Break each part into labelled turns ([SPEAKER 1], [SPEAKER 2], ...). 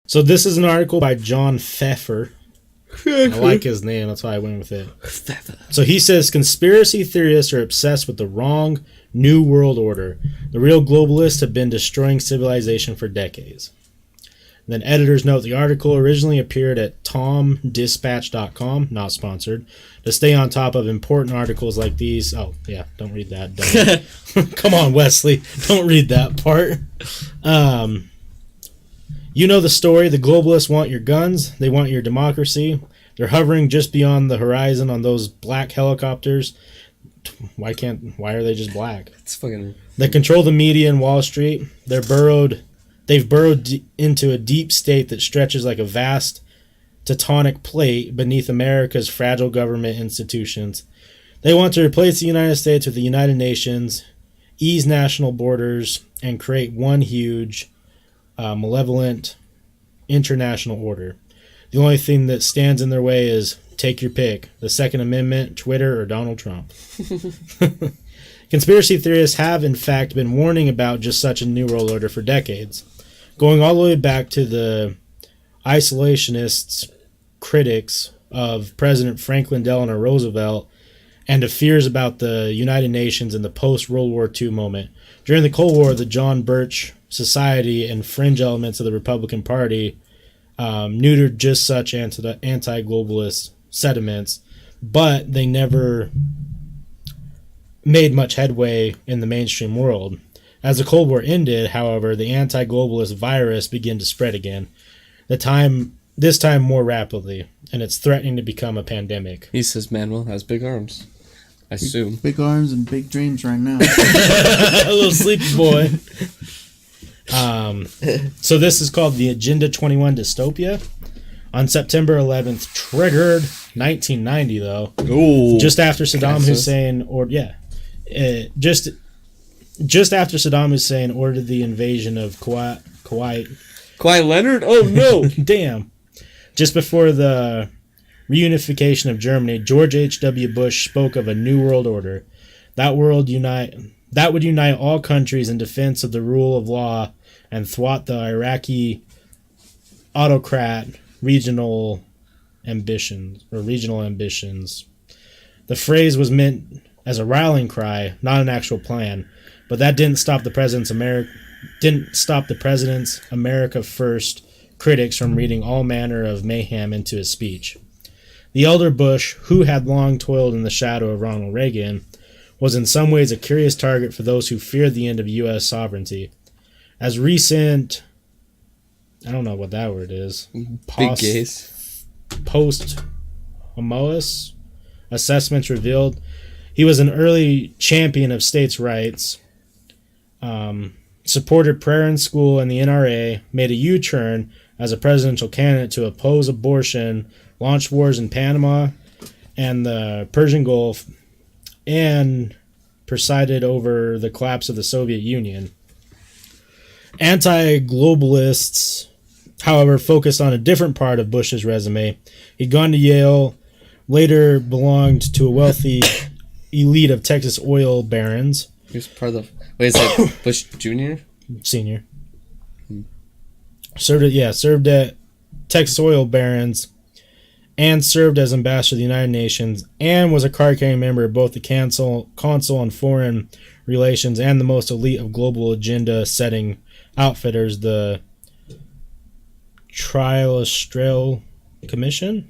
[SPEAKER 1] So this is an article by John Feffer. I like his name, that's why I went with it. So he says, conspiracy theorists are obsessed with the wrong New World Order. The real globalists have been destroying civilization for decades. And then editors note the article originally appeared at tomdispatch.com, not sponsored, to stay on top of important articles like these. Oh, yeah, don't read that. Come on, Wesley. Don't read that part. You know the story. The globalists want your guns. They want your democracy. They're hovering just beyond the horizon on those black helicopters. Why are they just black?
[SPEAKER 2] It's fucking...
[SPEAKER 1] They control the media and Wall Street. They've burrowed into a deep state that stretches like a vast tectonic plate beneath America's fragile government institutions. They want to replace the United States with the United Nations, ease national borders, and create one huge, malevolent international order. The only thing that stands in their way is take your pick, the Second Amendment, Twitter, or Donald Trump. Conspiracy theorists have, in fact, been warning about just such a new world order for decades, going all the way back to the isolationists, critics of President Franklin Delano Roosevelt, and to fears about the United Nations in the post-World War II moment. During the Cold War, the John Birch Society and fringe elements of the Republican Party neutered just such anti-globalist sentiments, but they never made much headway in the mainstream world. As the Cold War ended, however, the anti-globalist virus began to spread again, this time more rapidly, and it's threatening to become a pandemic.
[SPEAKER 2] He says Manuel has big arms. I assume.
[SPEAKER 3] Big arms and big dreams right now.
[SPEAKER 1] A little sleepy boy. So this is called the Agenda 21 Dystopia. On September 11th, triggered 1990 though.
[SPEAKER 2] Ooh.
[SPEAKER 1] Just after Saddam Hussein just after Saddam Hussein ordered the invasion of Kuwait.
[SPEAKER 2] Kawhi Leonard? Oh no.
[SPEAKER 1] Damn. Just before the reunification of Germany, George H.W. Bush spoke of a new world order. That would unite all countries in defense of the rule of law and thwart the Iraqi autocrat regional ambitions. The phrase was meant as a rallying cry, not an actual plan, but that didn't stop the president's America First critics from reading all manner of mayhem into his speech. The elder Bush, who had long toiled in the shadow of Ronald Reagan, was in some ways a curious target for those who feared the end of U.S. sovereignty. As recent, I don't know what that word is, post-homoeus assessments revealed, he was an early champion of states' rights, supported prayer in school and the NRA, made a U-turn as a presidential candidate to oppose abortion, launched wars in Panama and the Persian Gulf, and presided over the collapse of the Soviet Union. Anti-globalists, however, focused on a different part of Bush's resume. He'd gone to Yale, later belonged to a wealthy elite of Texas oil barons.
[SPEAKER 2] He was part of the... Wait, is that Bush Jr.?
[SPEAKER 1] Senior. Served at Texas oil barons and served as ambassador to the United Nations and was a card-carrying member of both the consul on foreign relations and the most elite of global agenda-setting outfitters, the Trilateral Commission?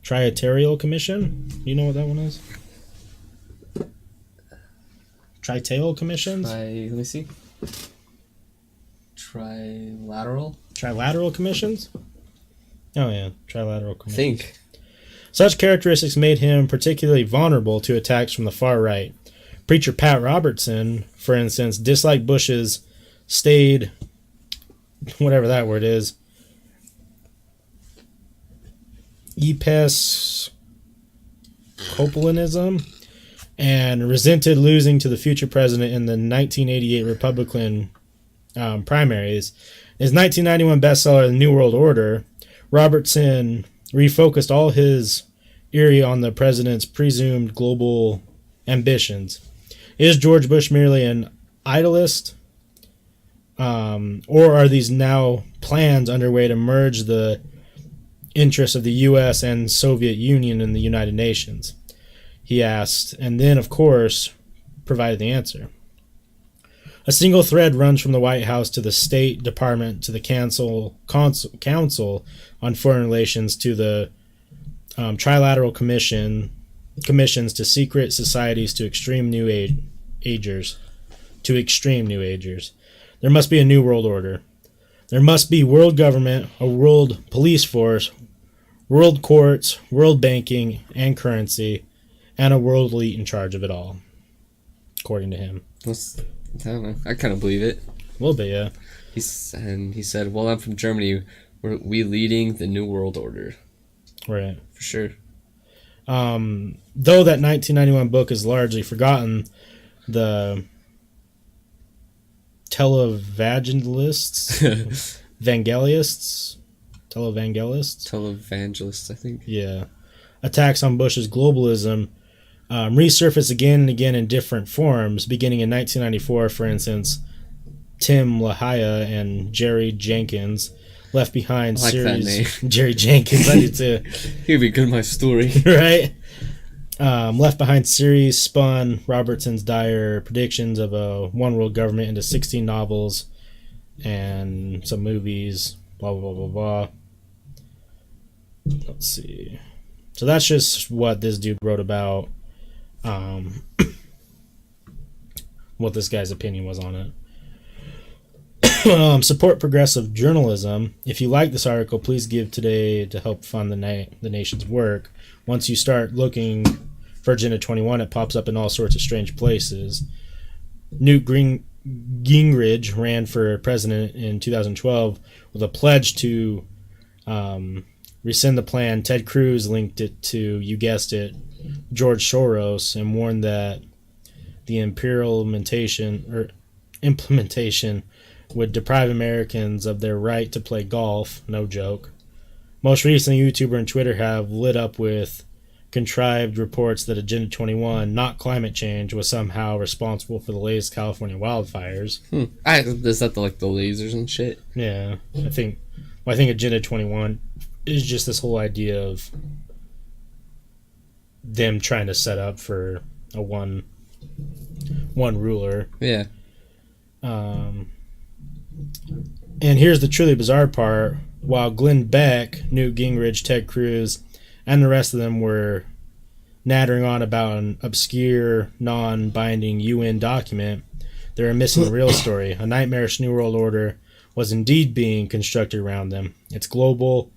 [SPEAKER 1] Trilateral Commission? You know what that one is? Trilateral Commissions?
[SPEAKER 2] Let me see.
[SPEAKER 1] Trilateral Commissions? Oh yeah, Trilateral Commissions.
[SPEAKER 2] I think.
[SPEAKER 1] Such characteristics made him particularly vulnerable to attacks from the far right. Preacher Pat Robertson, for instance, disliked Bush's staid, whatever that word is, Episcopalianism, and resented losing to the future president in the 1988 Republican primaries. His 1991 bestseller, The New World Order, Robertson refocused all his ire on the president's presumed global ambitions. Is George Bush merely an idealist? Or are these now plans underway to merge the interests of the U.S. and Soviet Union in the United Nations? He asked, and then, of course, provided the answer. A single thread runs from the White House to the State Department to the Council on Foreign Relations to the Trilateral Commissions to secret societies to extreme New Agers. There must be a new world order. There must be world government, a world police force, world courts, world banking and currency, and a world elite in charge of it all, according to him.
[SPEAKER 2] I don't know. I kind of believe it.
[SPEAKER 1] A little bit, yeah.
[SPEAKER 2] He said, well, I'm from Germany. We leading the New World Order.
[SPEAKER 1] Right.
[SPEAKER 2] For sure.
[SPEAKER 1] Though that 1991 book is largely forgotten, the televangelists,
[SPEAKER 2] Televangelists, I think.
[SPEAKER 1] Yeah. Attacks on Bush's globalism resurfaced again and again in different forms, beginning in 1994, for instance. Tim LaHaya and Jerry Jenkins left behind
[SPEAKER 2] I like
[SPEAKER 1] series.
[SPEAKER 2] That name.
[SPEAKER 1] Jerry Jenkins, I do too.
[SPEAKER 2] He'd be good in my story.
[SPEAKER 1] Right? Left Behind series spun Robertson's dire predictions of a one world government into 16 novels and some movies, blah, blah, blah, blah, blah. Let's see. So that's just what this dude wrote about, what this guy's opinion was on it. Support progressive journalism. If you like this article, please give today to help fund the nation's work. Once you start looking for Agenda 21, it pops up in all sorts of strange places. Newt Gingrich ran for president in 2012 with a pledge to rescind the plan. Ted Cruz linked it to, you guessed it, George Soros, and warned that the implementation would deprive Americans of their right to play golf. No joke. Most recently, YouTuber and Twitter have lit up with contrived reports that Agenda 21, not climate change, was somehow responsible for the latest California wildfires.
[SPEAKER 2] Is that the lasers and shit?
[SPEAKER 1] Yeah, I think Agenda 21 is just this whole idea of them trying to set up for a one ruler.
[SPEAKER 2] Yeah.
[SPEAKER 1] And here's the truly bizarre part. While Glenn Beck, Newt Gingrich, Ted Cruz, and the rest of them were nattering on about an obscure, non-binding UN document, they were missing the real story. A nightmarish New World Order was indeed being constructed around them. It's global,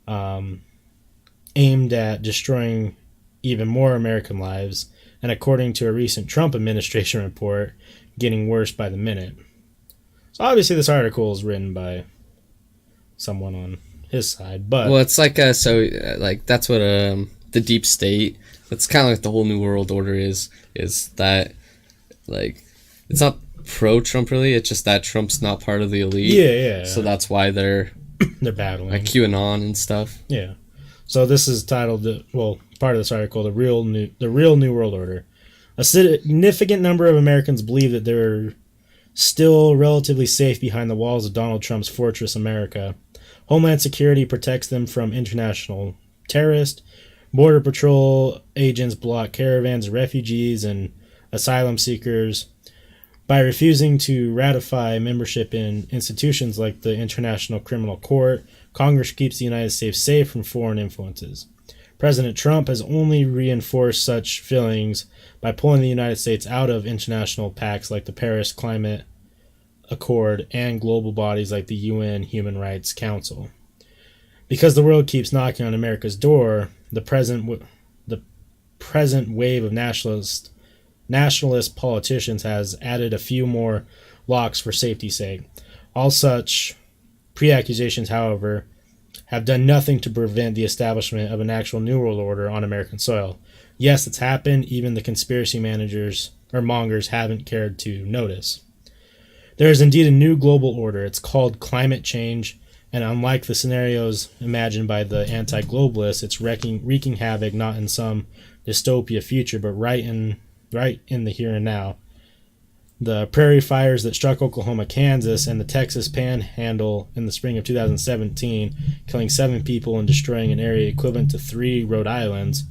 [SPEAKER 1] aimed at destroying even more American lives, and according to a recent Trump administration report, getting worse by the minute. So obviously this article is written by someone on his side, but
[SPEAKER 2] well, it's like that's what the deep state. That's kind of like the whole New World Order is that like it's not pro-Trump really. It's just that Trump's not part of the elite.
[SPEAKER 1] Yeah.
[SPEAKER 2] So that's why they're
[SPEAKER 1] battling
[SPEAKER 2] like QAnon and stuff.
[SPEAKER 1] Yeah. So this is titled, part of this article, the real New World Order. A significant number of Americans believe that they're still relatively safe behind the walls of Donald Trump's Fortress America. Homeland Security protects them from international terrorists. Border Patrol agents block caravans of refugees and asylum seekers. By refusing to ratify membership in institutions like the International Criminal Court, Congress keeps the United States safe from foreign influences. President Trump has only reinforced such feelings by pulling the United States out of international pacts like the Paris Climate Accord and global bodies like the UN Human Rights Council. Because the world keeps knocking on America's door, the present wave of nationalist politicians has added a few more locks for safety's sake. All such pre-accusations, however, have done nothing to prevent the establishment of an actual New World Order on American soil. Yes, it's happened. Even the conspiracy mongers haven't cared to notice. There is indeed a new global order. It's called climate change, and unlike the scenarios imagined by the anti-globalists, it's wreaking havoc not in some dystopia future, but right in the here and now. The prairie fires that struck Oklahoma, Kansas, and the Texas Panhandle in the spring of 2017, killing 7 people and destroying an area equivalent to 3 Rhode Islands.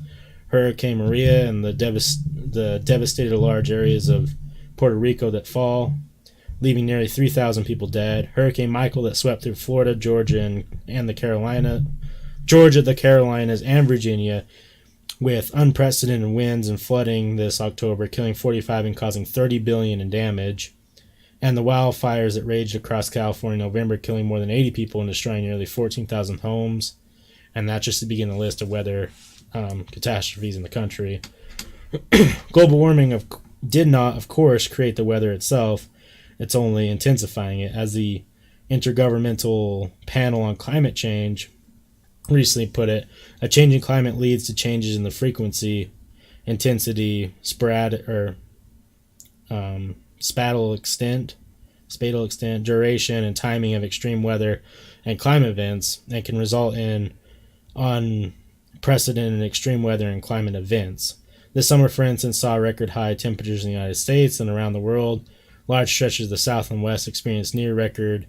[SPEAKER 1] Hurricane Maria and the devastated large areas of Puerto Rico that fall, leaving nearly 3,000 people dead. Hurricane Michael that swept through Florida, Georgia, the Carolinas, and Virginia, with unprecedented winds and flooding this October, killing 45 and causing $30 billion in damage. And the wildfires that raged across California in November, killing more than 80 people and destroying nearly 14,000 homes. And that's just to begin the list of weather catastrophes in the country. Global warming did not, of course, create the weather itself. It's only intensifying it. As the Intergovernmental Panel on Climate Change recently put it, a changing climate leads to changes in the frequency, intensity, spatial extent, duration, and timing of extreme weather and climate events, and can result in unprecedented extreme weather and climate events. This summer, for instance, saw record high temperatures in the United States and around the world. Large stretches of the South and West experienced near record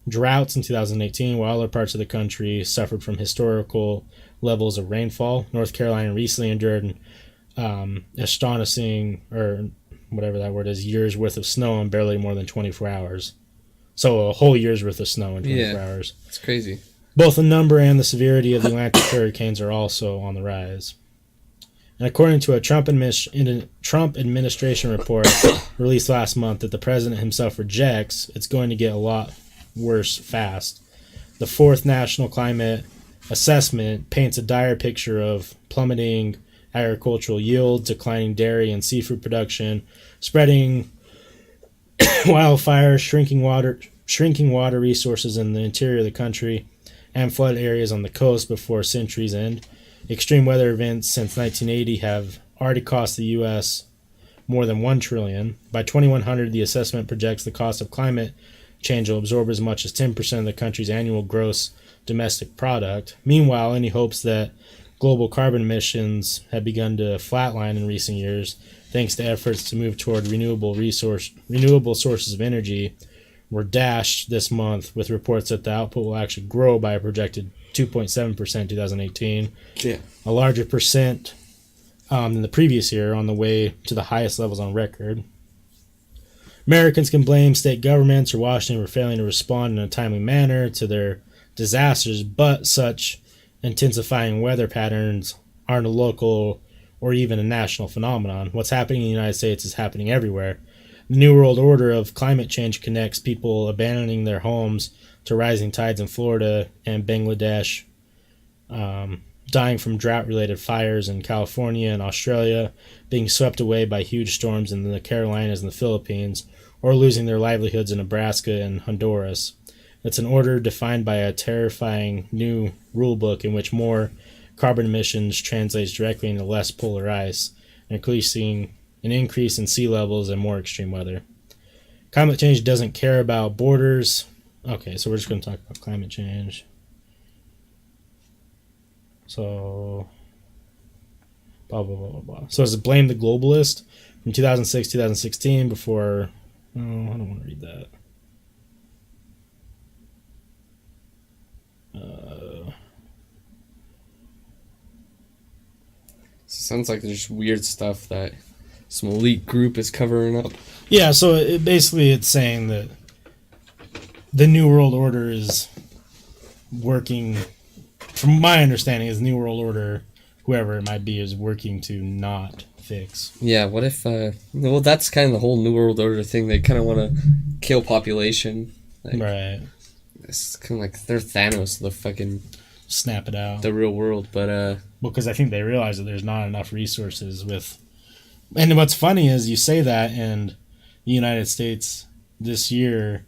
[SPEAKER 1] droughts in 2018, while other parts of the country suffered from historical levels of rainfall. North Carolina recently endured astonishing, or whatever that word is, years worth of snow in barely more than 24 hours. So a whole year's worth of snow in 24 hours.
[SPEAKER 2] It's crazy.
[SPEAKER 1] Both the number and the severity of the Atlantic hurricanes are also on the rise. And according to a Trump administration report released last month that the president himself rejects, it's going to get a lot worse fast. The 4th National Climate Assessment paints a dire picture of plummeting agricultural yields, declining dairy and seafood production, spreading wildfires, shrinking water resources in the interior of the country, and flood areas on the coast before century's end. Extreme weather events since 1980 have already cost the U.S. more than $1 trillion. By 2100, the assessment projects the cost of climate change will absorb as much as 10% of the country's annual gross domestic product. Meanwhile, any hopes that global carbon emissions have begun to flatline in recent years, thanks to efforts to move toward renewable sources of energy, were dashed this month with reports that the output will actually grow by a projected 2.7% in 2018.
[SPEAKER 2] Yeah.
[SPEAKER 1] A larger percent than the previous year, on the way to the highest levels on record. Americans can blame state governments or Washington for failing to respond in a timely manner to their disasters, but such intensifying weather patterns aren't a local or even a national phenomenon. What's happening in the United States is happening everywhere. The New World Order of climate change connects people abandoning their homes to rising tides in Florida and Bangladesh, dying from drought-related fires in California and Australia, being swept away by huge storms in the Carolinas and the Philippines, or losing their livelihoods in Nebraska and Honduras. It's an order defined by a terrifying new rulebook in which more carbon emissions translates directly into less polar ice, increasing an increase in sea levels and more extreme weather. Climate change doesn't care about borders. Okay, so we're just going to talk about climate change. So, blah, blah, blah, blah, blah. So it's blame the globalist from 2006, 2016 before... Oh, I don't want to read that.
[SPEAKER 2] Sounds like there's weird stuff that some elite group is covering up.
[SPEAKER 1] Yeah, so it's saying that the New World Order is working, from my understanding, is New World Order, whoever it might be, is working to not fix.
[SPEAKER 2] Yeah, what if, well, that's kind of the whole New World Order thing. They kind of want to kill population. Like,
[SPEAKER 1] right.
[SPEAKER 2] It's kind of like they're Thanos, the fucking...
[SPEAKER 1] Snap it out.
[SPEAKER 2] The real world, but...
[SPEAKER 1] Because I think they realize that there's not enough resources with... And what's funny is you say that, and the United States this year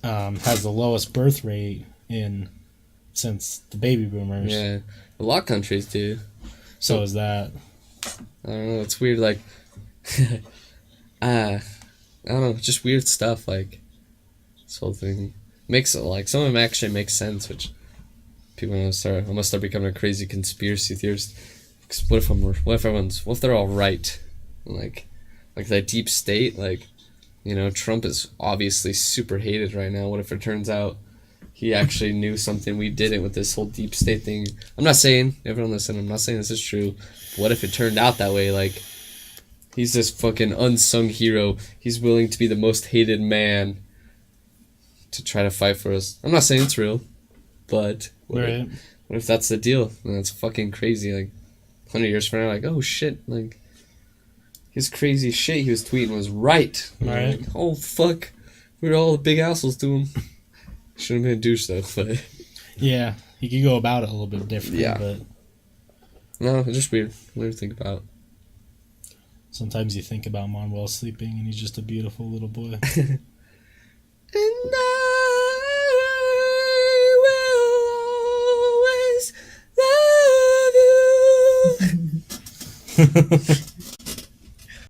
[SPEAKER 1] has the lowest birth rate since the baby boomers.
[SPEAKER 2] Yeah, a lot of countries do.
[SPEAKER 1] So is that...
[SPEAKER 2] I don't know, it's weird, like... I don't know, just weird stuff, like... This whole thing makes it, like, some of them actually makes sense, which... People almost start becoming a crazy conspiracy theorist. What if they're all right? Like that deep state, like You know, Trump is obviously super hated right now. What if it turns out he actually knew something we didn't with this whole deep state thing? I'm not saying, everyone listen, I'm not saying this is true. What if it turned out that way? Like, he's this fucking unsung hero. He's willing to be the most hated man to try to fight for us. I'm not saying it's real, but what if that's the deal? And that's fucking crazy. Like, 100 years from now, like, oh shit, like, his crazy shit he was tweeting was right.
[SPEAKER 1] Right.
[SPEAKER 2] Like, oh fuck, we were all big assholes to him. Shouldn't have been a douche though, but
[SPEAKER 1] Yeah, he could go about it a little bit differently,
[SPEAKER 2] Yeah.
[SPEAKER 1] but
[SPEAKER 2] no, it's just weird. Weird to think about.
[SPEAKER 1] sometimes you think about Manuel sleeping and he's just a beautiful little boy.
[SPEAKER 2] And I will always love you.